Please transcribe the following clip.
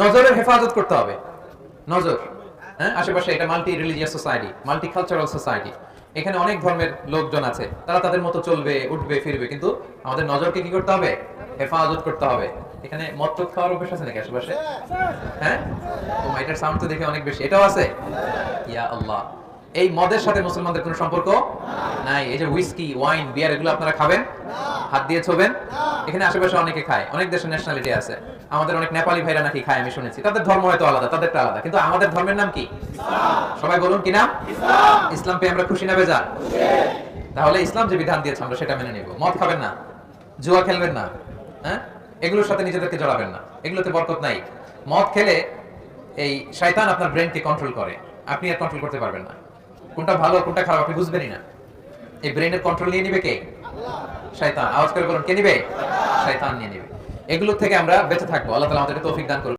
নজরের হেফাজত করতে হবে। নজর, হ্যাঁ, আশেপাশে এটা multi religious society, multi cultural society. এখানে অনেক ধর্মের লোকজন আছে, তারা তাদের মতো চলবে, উঠবে, ফিরবে, কিন্তু আমাদের নজরকে কি করতে হবে? হেফাজত করতে হবে। এখানে মদ টদ খাওয়ার অভ্যাস আছে নাকি আশেপাশে? হ্যাঁ, ও এটার সাউন্ড তো দেখে অনেক বেশি। এটাও আছে? ইয়া আল্লাহ, এই মদের সাথে মুসলমানদের কোনো সম্পর্ক নাই। এই যে হুইস্কি, ওয়াইন, বিয়ার, এগুলো আপনারা খাবেন? হাত দিয়ে ছোবেন? এখানে আশেপাশে অনেকে খায়, অনেক দেশের ন্যাশনালিটি আছে। আমাদের অনেক নেপালি ভাইরা নাকি খায়, আমি শুনেছি। তাদের ধর্ম হয়তো আলাদা, তাদেরটা আলাদা, কিন্তু আমাদের ধর্মের নাম কি? সবাই বলুন কি নাম? ইসলাম পেয়ে আমরা খুশি না বেজার? তাহলে ইসলাম যে বিধান দিয়েছে আমরা সেটা মেনে নিব। মদ খাবেন না, জুয়া খেলবেন না, হ্যাঁ, এগুলোর সাথে নিজেদেরকে জড়াবেন না, এগুলোতে বরকত নাই। মদ খেলে এই শয়তান আপনার ব্রেনকে কন্ট্রোল করে, আপনি আর কন্ট্রোল করতে পারবেন না। কোনটা ভালো কোনটা খারাপ আপনি বুঝবেনই না। এই ব্রেনের কন্ট্রোল নিয়ে নিবে কে? শয়তান। আওয়াজ করে বলুন, কে নিবে? শয়তান নিয়ে নিবে। এগুলো থেকে আমরা বেঁচে থাকবো। আল্লাহ তাআলা আমাদেরকে তৌফিক দান করুন।